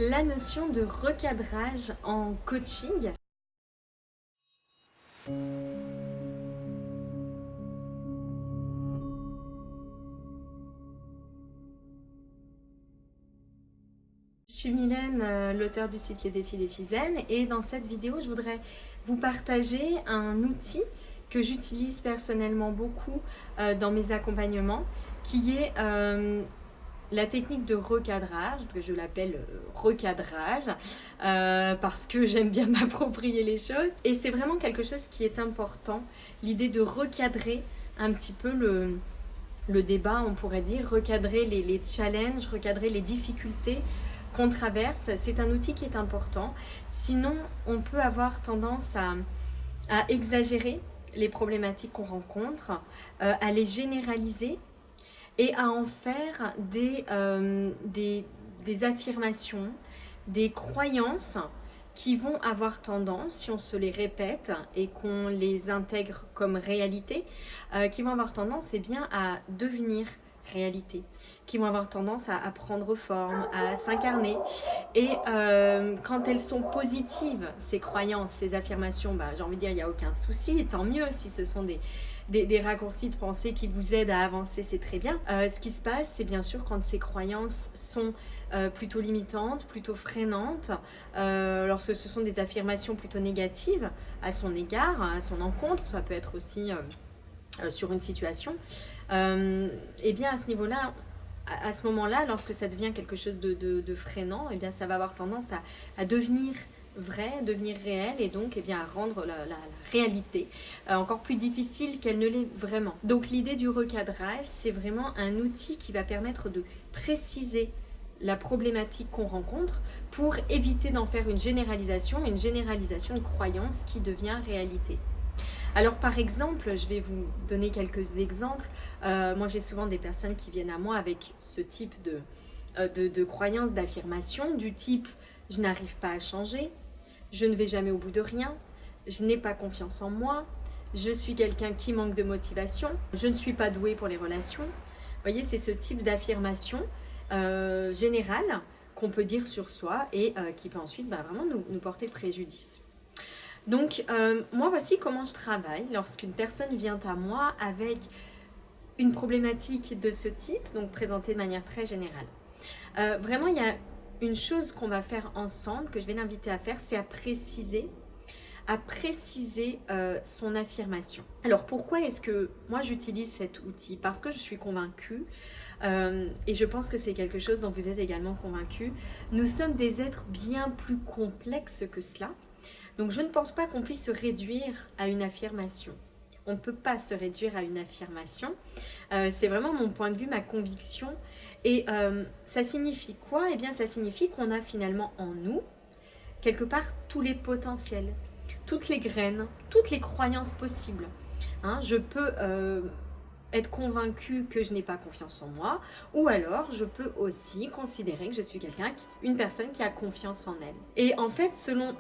La notion de recadrage en coaching. Je suis Mylène, l'auteure du site Les Défis des Zen, et dans cette vidéo, je voudrais vous partager un outil que j'utilise personnellement beaucoup dans mes accompagnements, qui est la technique de recadrage, que je l'appelle recadrage, parce que j'aime bien m'approprier les choses. Et c'est vraiment quelque chose qui est important, l'idée de recadrer un petit peu le débat, on pourrait dire, recadrer les challenges, recadrer les difficultés qu'on traverse. C'est un outil qui est important. Sinon, on peut avoir tendance à exagérer les problématiques qu'on rencontre, à les généraliser et à en faire des affirmations, des croyances qui vont avoir tendance, si on se les répète et qu'on les intègre comme réalité, qui vont avoir tendance bien, à devenir réalité, qui vont avoir tendance à prendre forme, à s'incarner. Et quand elles sont positives, ces croyances, ces affirmations, j'ai envie de dire, il n'y a aucun souci, et tant mieux si ce sont des raccourcis de pensée qui vous aident à avancer, c'est très bien. Ce qui se passe, c'est bien sûr quand ces croyances sont plutôt limitantes, plutôt freinantes, lorsque ce sont des affirmations plutôt négatives à son égard, à son encontre, ça peut être aussi sur une situation, et bien à ce niveau-là, à ce moment-là, lorsque ça devient quelque chose de freinant, et bien ça va avoir tendance à devenir vrai, devenir réel, et donc à rendre la réalité encore plus difficile qu'elle ne l'est vraiment. Donc l'idée du recadrage, c'est vraiment un outil qui va permettre de préciser la problématique qu'on rencontre pour éviter d'en faire une généralisation de croyance qui devient réalité. Alors par exemple, je vais vous donner quelques exemples. Moi j'ai souvent des personnes qui viennent à moi avec ce type de croyances, d'affirmations, du type « je n'arrive pas à changer »,« je ne vais jamais au bout de rien »,« je n'ai pas confiance en moi »,« je suis quelqu'un qui manque de motivation »,« je ne suis pas doué pour les relations ». Vous voyez, c'est ce type d'affirmation générale qu'on peut dire sur soi et qui peut ensuite vraiment nous porter préjudice. Donc, moi, voici comment je travaille lorsqu'une personne vient à moi avec une problématique de ce type, donc présentée de manière très générale. Vraiment, il y a une chose qu'on va faire ensemble, que je vais l'inviter à faire, c'est à préciser son affirmation. Alors, pourquoi est-ce que moi j'utilise cet outil? Parce que je suis convaincue, et je pense que c'est quelque chose dont vous êtes également convaincus, nous sommes des êtres bien plus complexes que cela. Donc je ne pense pas qu'on puisse se réduire à une affirmation. On ne peut pas se réduire à une affirmation. C'est vraiment mon point de vue, ma conviction. Et ça signifie quoi? Eh bien ça signifie qu'on a finalement en nous, quelque part, tous les potentiels, toutes les graines, toutes les croyances possibles. Je peux être convaincue que je n'ai pas confiance en moi, ou alors je peux aussi considérer que je suis une personne qui a confiance en elle. Et en fait, selon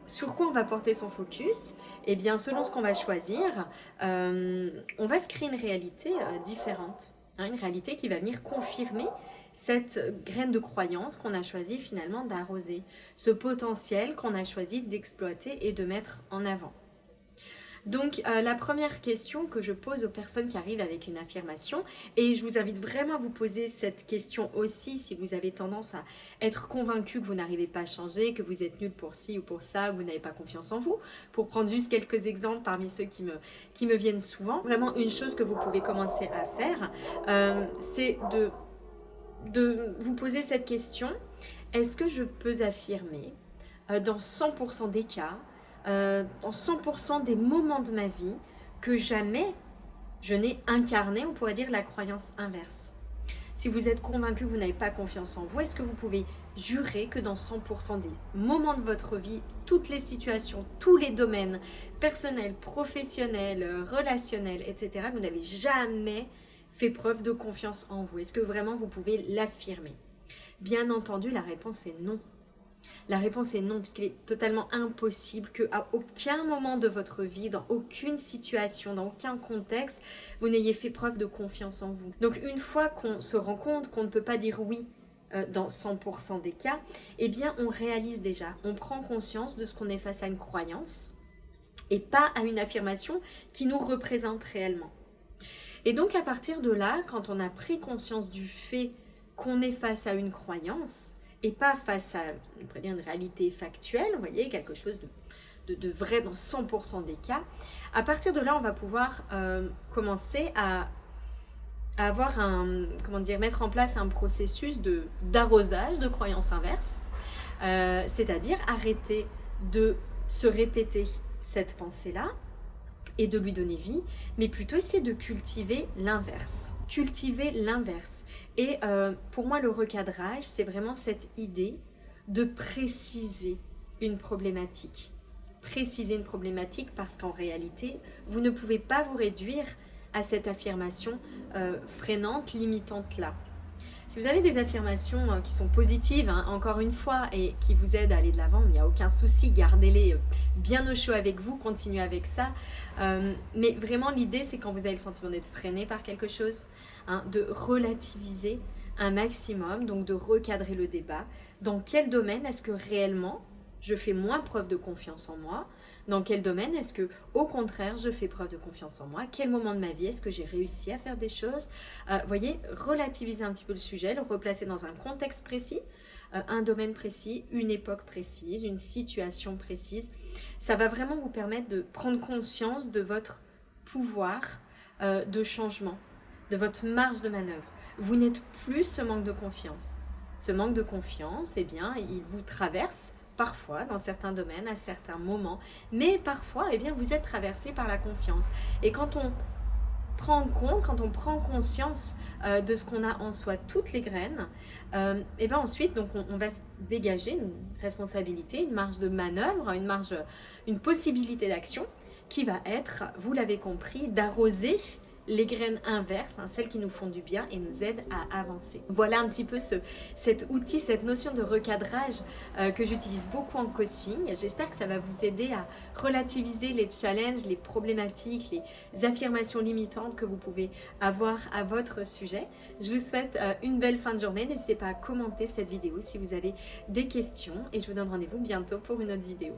sur quoi on va porter son focus, eh bien selon ce qu'on va choisir, on va se créer une réalité différente, une réalité qui va venir confirmer cette graine de croyance qu'on a choisi finalement d'arroser, ce potentiel qu'on a choisi d'exploiter et de mettre en avant. Donc la première question que je pose aux personnes qui arrivent avec une affirmation, et je vous invite vraiment à vous poser cette question aussi si vous avez tendance à être convaincu que vous n'arrivez pas à changer, que vous êtes nul pour ci ou pour ça, que vous n'avez pas confiance en vous, pour prendre juste quelques exemples parmi ceux qui me viennent souvent. Vraiment une chose que vous pouvez commencer à faire, c'est de vous poser cette question: est-ce que je peux affirmer dans 100% des cas, dans 100% des moments de ma vie, que jamais je n'ai incarné, on pourrait dire, la croyance inverse? Si vous êtes convaincu que vous n'avez pas confiance en vous, est-ce que vous pouvez jurer que dans 100% des moments de votre vie, toutes les situations, tous les domaines, personnels, professionnels, relationnels, etc., vous n'avez jamais fait preuve de confiance en vous? Est-ce que vraiment vous pouvez l'affirmer? Bien entendu, la réponse est non. La réponse est non, puisqu'il est totalement impossible qu'à aucun moment de votre vie, dans aucune situation, dans aucun contexte, vous n'ayez fait preuve de confiance en vous. Donc une fois qu'on se rend compte qu'on ne peut pas dire oui dans 100% des cas, eh bien on réalise déjà, on prend conscience de ce qu'on est face à une croyance et pas à une affirmation qui nous représente réellement. Et donc à partir de là, quand on a pris conscience du fait qu'on est face à une croyance et pas face à, on pourrait dire, une réalité factuelle, vous voyez, quelque chose de vrai dans 100% des cas, à partir de là, on va pouvoir commencer à avoir mettre en place un processus d'arrosage de croyances inverses, c'est-à-dire arrêter de se répéter cette pensée-là et de lui donner vie, mais plutôt essayer de cultiver l'inverse. Cultiver l'inverse. Et pour moi, le recadrage, c'est vraiment cette idée de préciser une problématique. Préciser une problématique parce qu'en réalité, vous ne pouvez pas vous réduire à cette affirmation freinante, limitante-là. Si vous avez des affirmations qui sont positives, encore une fois, et qui vous aident à aller de l'avant, il n'y a aucun souci, gardez-les bien au chaud avec vous, continuez avec ça. Mais vraiment, l'idée, c'est quand vous avez le sentiment d'être freiné par quelque chose, de relativiser un maximum, donc de recadrer le débat. Dans quel domaine est-ce que réellement je fais moins preuve de confiance en moi? Dans quel domaine est-ce que, au contraire, je fais preuve de confiance en moi? Quel moment de ma vie est-ce que j'ai réussi à faire des choses? Voyez, relativiser un petit peu le sujet, le replacer dans un contexte précis, un domaine précis, une époque précise, une situation précise. Ça va vraiment vous permettre de prendre conscience de votre pouvoir de changement, de votre marge de manœuvre. Vous n'êtes plus ce manque de confiance. Ce manque de confiance, eh bien, il vous traverse parfois dans certains domaines, à certains moments, mais parfois, eh bien, vous êtes traversé par la confiance. Et quand on prend en compte, quand on prend conscience de ce qu'on a en soi, toutes les graines, et bien ensuite, donc on va dégager une responsabilité, une marge de manœuvre, une possibilité d'action qui va être, vous l'avez compris, d'arroser les graines inverses, celles qui nous font du bien et nous aident à avancer. Voilà un petit peu cet outil, cette notion de recadrage que j'utilise beaucoup en coaching. J'espère que ça va vous aider à relativiser les challenges, les problématiques, les affirmations limitantes que vous pouvez avoir à votre sujet. Je vous souhaite une belle fin de journée. N'hésitez pas à commenter cette vidéo si vous avez des questions et je vous donne rendez-vous bientôt pour une autre vidéo.